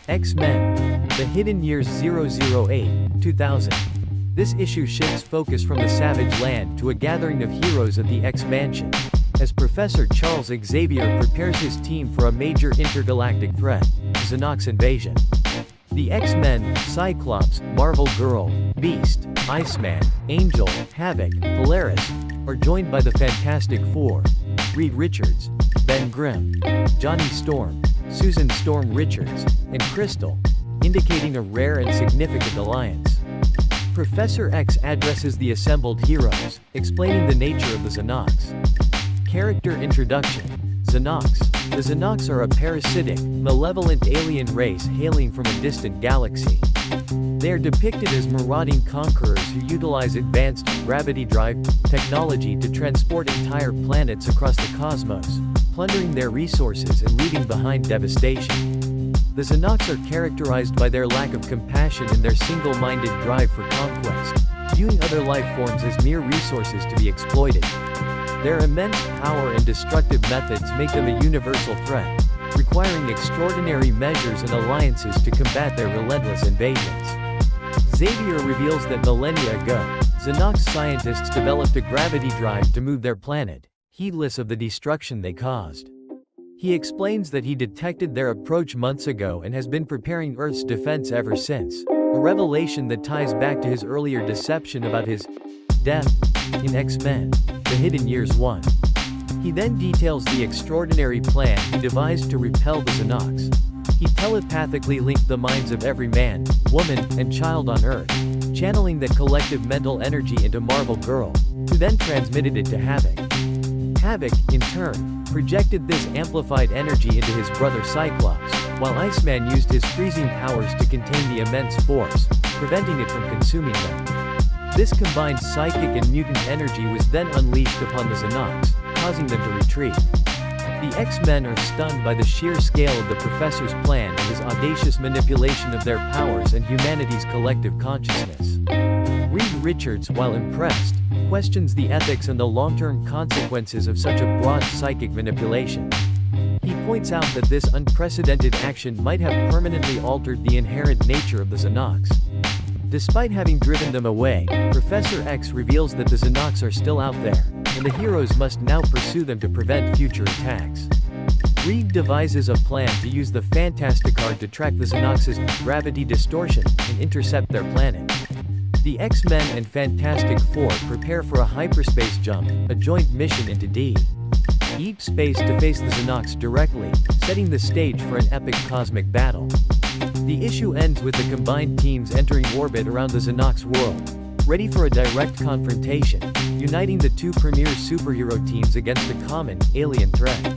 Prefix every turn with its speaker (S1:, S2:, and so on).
S1: X-Men: The Hidden Years 008, 2000. This issue shifts focus from the Savage Land to a gathering of heroes at the X-Mansion, as Professor Charles Xavier prepares his team for a major intergalactic threat, the Xenox invasion. The X-Men, Cyclops, Marvel Girl, Beast, Iceman, Angel, Havoc, Polaris, are joined by the Fantastic Four: Reed Richards, Ben Grimm, Johnny Storm, Susan Storm Richards, and Crystal, indicating a rare and significant alliance. Professor X addresses the assembled heroes, explaining the nature of the Xenox. Character introduction: Xenox. The Xenox are a parasitic, malevolent alien race hailing from a distant galaxy. They are depicted as marauding conquerors who utilize advanced, gravity-drive technology to transport entire planets across the cosmos, plundering their resources and leaving behind devastation. The Xenox are characterized by their lack of compassion and their single-minded drive for conquest, viewing other life forms as mere resources to be exploited. Their immense power and destructive methods make them a universal threat, requiring extraordinary measures and alliances to combat their relentless invasions. Xavier reveals that millennia ago, Xenox scientists developed a gravity drive to move their planet, heedless of the destruction they caused. He explains that he detected their approach months ago and has been preparing Earth's defense ever since, a revelation that ties back to his earlier deception about his death in X-Men: The Hidden Years 1. He then details the extraordinary plan he devised to repel the Xenox. He telepathically linked the minds of every man, woman, and child on Earth, channeling that collective mental energy into Marvel Girl, who then transmitted it to Havoc. Havoc, in turn, projected this amplified energy into his brother Cyclops, while Iceman used his freezing powers to contain the immense force, preventing it from consuming them. This combined psychic and mutant energy was then unleashed upon the Xenox, causing them to retreat. The X-Men are stunned by the sheer scale of the Professor's plan and his audacious manipulation of their powers and humanity's collective consciousness. Reed Richards, while impressed, questions the ethics and the long-term consequences of such a broad psychic manipulation. He points out that this unprecedented action might have permanently altered the inherent nature of the Xenox. Despite having driven them away, Professor X reveals that the Xenox are still out there, and the heroes must now pursue them to prevent future attacks. Reed devises a plan to use the Fantasticard to track the Xenox's gravity distortion and intercept their planet. The X-Men and Fantastic Four prepare for a hyperspace jump, a joint mission into deep space to face the Xenox directly, setting the stage for an epic cosmic battle. The issue ends with the combined teams entering orbit around the Xenox world, ready for a direct confrontation, uniting the two premier superhero teams against a common, alien threat.